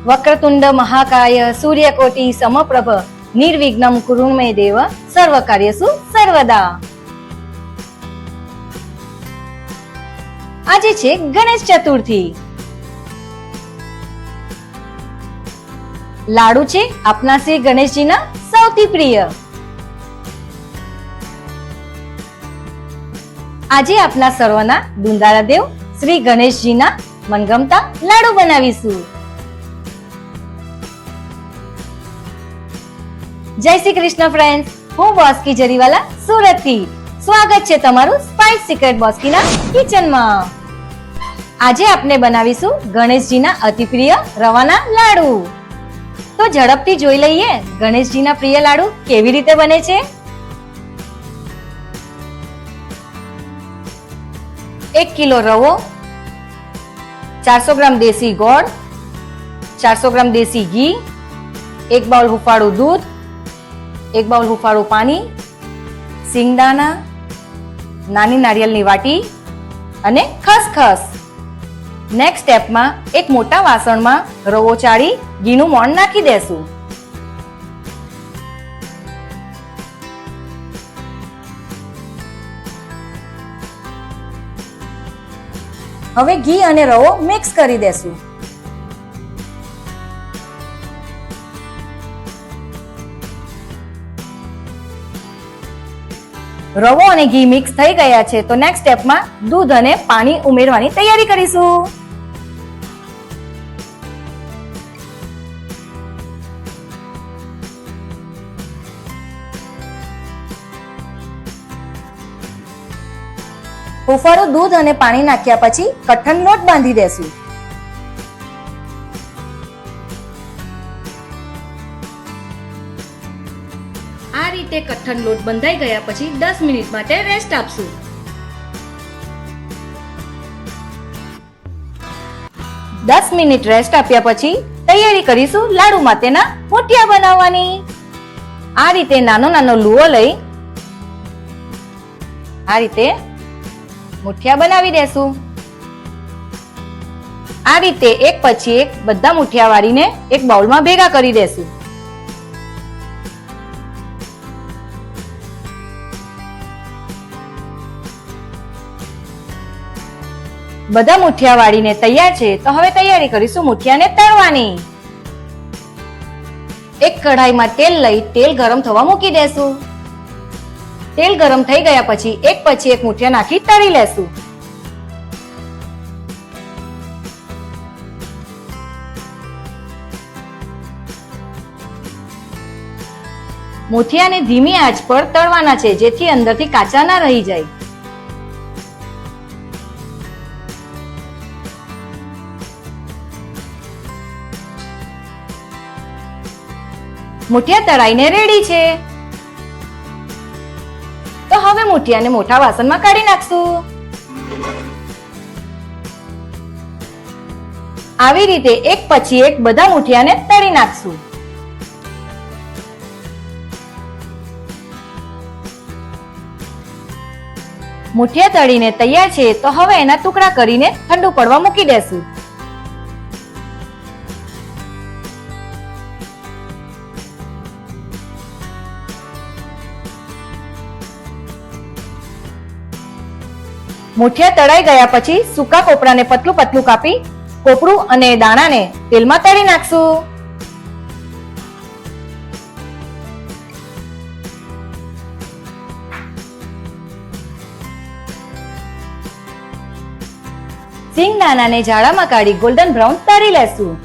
વક્રતુંડ મહાકાય સૂર્યકોટિ સમપ્રભ નિર્વિઘ્નમ કુરુ મે દેવ સર્વ કાર્યસુ સર્વદા. આજે છે ગણેશ ચતુર્થી. લાડુ છે આપના શ્રી ગણેશજીના સૌથી પ્રિય. આજે આપના સર્વના દુંદાળા દેવ શ્રી ગણેશજીના મનગમતા લાડુ બનાવીશું. જય શ્રી કૃષ્ણ ફ્રેન્ડ્સ, હું બોસ્કી જરીવાલા સુરત થી. સ્વાગત છે તમારું સ્પાઇસ સિક્રેટ બોસ્કીના કિચનમાં. આજે આપણે બનાવીશું ગણેશજીના અતિ પ્રિય રવાના લાડુ. તો ઝડપથી જોઈ લઈએ ગણેશજીના પ્રિય લાડુ કેવી રીતે બને છે. 1 કિલો રવો, 400 ગ્રામ દેશી ગોળ, 400 ગ્રામ દેશી ઘી, 1 બાઉલ હુંફાળું દૂધ, 1 બાઉલ હુંફાળું પાણી, સિંગદાણા, નાની નારિયેળની વાટી અને ખસખસ. નેક્સ્ટ સ્ટેપમાં એક મોટા વાસણમાં રવો ચાળી ઘીનું મોણ નાખી દેશું. હવે ઘી અને રવો મિક્સ કરી દેશું. રવો અને ઘી મિક્સ થઈ ગયા છે તો નેક્સ્ટ સ્ટેપમાં દૂધ અને પાણી ઉમેરવાની તૈયારી કરીશું. હુંફાળું દૂધ અને પાણી નાખ્યા પછી કઠણ લોટ બાંધી દેશું. આ રીતે કઠણ લોટ બંધાઈ ગયા પછી 10 મિનિટ માટે રેસ્ટ આપશું. 10 મિનિટ રેસ્ટ આપ્યા પછી તૈયારી કરીશું લાડુ માટેના મુઠિયા બનાવવાની. આ રીતે નાનો નાનો લુઓ લઈ આ રીતે મુઠિયા બનાવી દેશું. આ રીતે એક પછી એક બધા મુઠિયા વાળીને એક બાઉલમાં ભેગા કરી દેશું. બધા મુઠિયા વાળીને તૈયાર છે તો હવે તૈયારી કરીશું મુઠિયાને તળવાની. એક કઢાઈમાં તેલ લઈ તેલ ગરમ થવા મૂકી દેશું. તેલ ગરમ થઈ ગયા પછી એક મુઠિયા નાખી તળી લેશું. મુઠિયાને ધીમી આંચ પર તળવાના છે જેથી અંદરથી કાચા ના રહી જાય. મુઠિયા તળાઈને રેડી છે તો હવે મુઠિયાને મોટા વાસણમાં કાઢી નાખશું. આવી રીતે એક પછી એક બધા મુઠિયાને તળી નાખશું. મુઠિયા તળીને તૈયાર છે તો હવે એના ટુકડા કરીને ઠંડુ પડવા મૂકી દેશું. મુઠિયા તળાઈ ગયા પછી સૂકા કોપરાને પતલું પતલું કાપી કોપરું અને દાણાને તેલમાં તળી નાખશું. સિંગદાણાને જાળામાં કાઢી ગોલ્ડન બ્રાઉન તળી લેશું.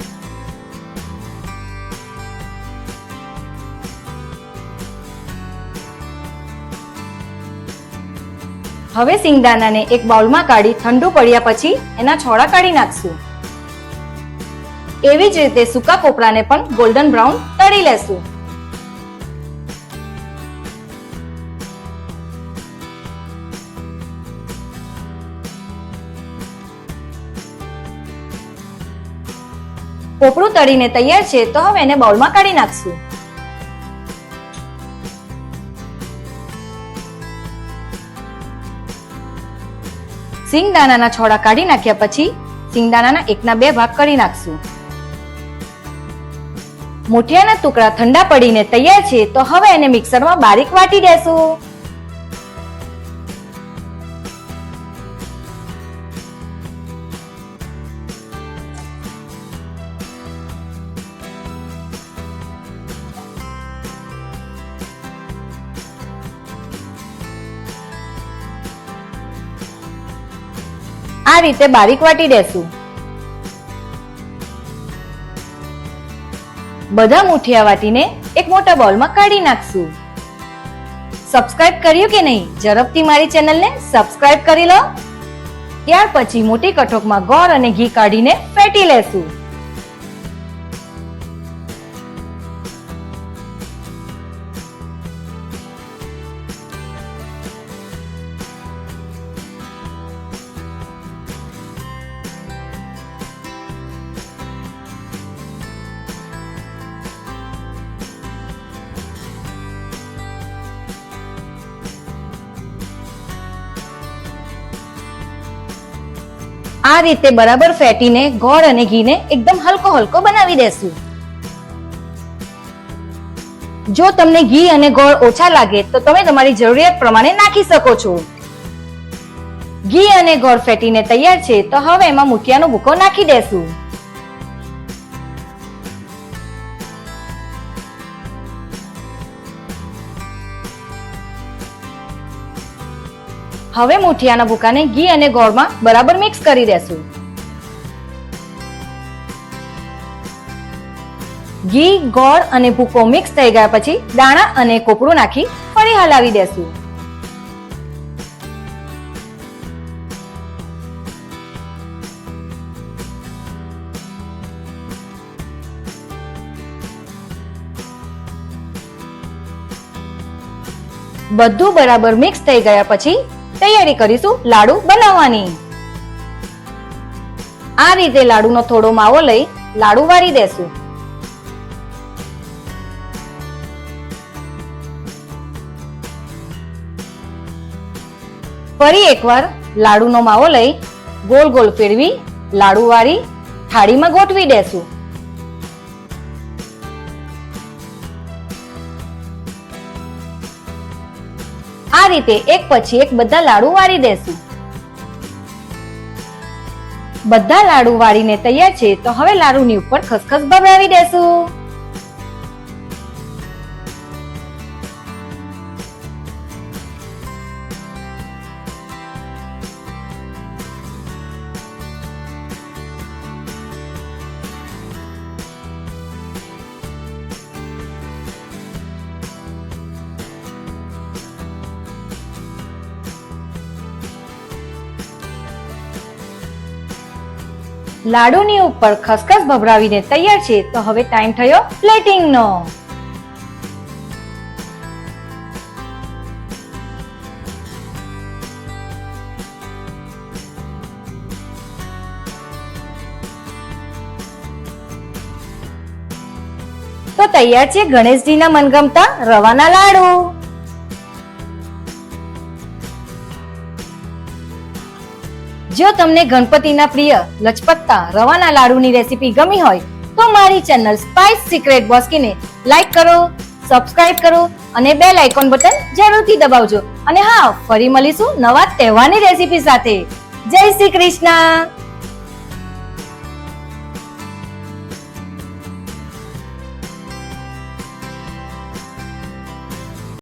હવે સિંગદાણાને એક બાઉલમાં કાઢી ઠંડુ પડ્યા પછી એના છોડા કાઢી નાખશું. એવી જ રીતે સૂકા કોપરાને પણ ગોલ્ડન બ્રાઉન તળી લેશું. કોપરું તળીને તૈયાર છે તો હવે એને બાઉલમાં કાઢી નાખશું. સિંગદાણાના છોડા કાઢી નાખ્યા પછી સિંગદાણાના 1/2 ભાગ કરી નાખશું. મુઠિયાના ટુકડા ઠંડા પડીને તૈયાર છે, તો હવે એને મિક્સરમાં બારીક વાટી દેશું. આ રીતે બારીક વાટી દેશું. બધા મુઠિયા વાટીને એક મોટા બાઉલમાં કાઢી નાખશું. સબસ્ક્રાઇબ કર્યું કે નહીં? ઝડપથી મારી ચેનલને સબસ્ક્રાઇબ કરી લો. ત્યાર પછી મોટી કટોકમાં ગોળ અને ઘી કાઢીને ફેટી લેશું. આ રીતે બરાબર ફેટીને ગોળ અને ઘીને એકદમ હલકો હલકો બનાવી દેશું. જો તમને ઘી અને ગોળ ઓછા લાગે તો તમે તમારી જરૂરિયાત પ્રમાણે નાખી શકો છો. ઘી અને ગોળ ફેટીને તૈયાર છે, તો હવે એમાં મુઠિયાનો ભૂકો નાખી દેશું. હવે મુઠિયાના ભૂકાને ઘી અને ગોળમાં બરાબર મિક્સ કરી દેશું. ઘી, ગોળ અને ભૂકો મિક્સ થઈ ગયા પછી દાણા અને કોપરું નાખી ફરી હલાવી દેશું. બધું બરાબર મિક્સ થઈ ગયા પછી તૈયારી કરીશું લાડુ બનાવવાની. આ રીતે લાડુનો થોડો માવો લઈ લાડુ વાળી દેશું. ફરી એકવાર લાડુનો માવો લઈ ગોળ ગોળ ફેરવી લાડુ વાળી થાળીમાં ગોઠવી દેશું. આ રીતે એક પછી એક બધા લાડુ વાળી દેશું. બધા લાડુ વાળીને તૈયાર છે, તો હવે લાડુની ઉપર ખસખસ ભભરાવી દેશું. લાડુની ઉપર ખસખસ ભભરાવીને તૈયાર છે, તો હવે ટાઈમ થયો પ્લેટિંગનો. તો તૈયાર છે ગણેશજીના મનગમતા રવાના લાડુ. જો તમને ગણપતિના પ્રિય લચપત્તા રવાના લાડુની રેસીપી ગમી હોય તો મારી ચેનલ સ્પાઇસ સિક્રેટ બોસ્કીને લાઈક કરો, સબસ્ક્રાઇબ કરો અને બેલ આઇકોન બટન જરૂરથી દબાવજો. અને હા, ફરી મળીશું નવા તહેવારની રેસીપી સાથે. જય શ્રી કૃષ્ણ.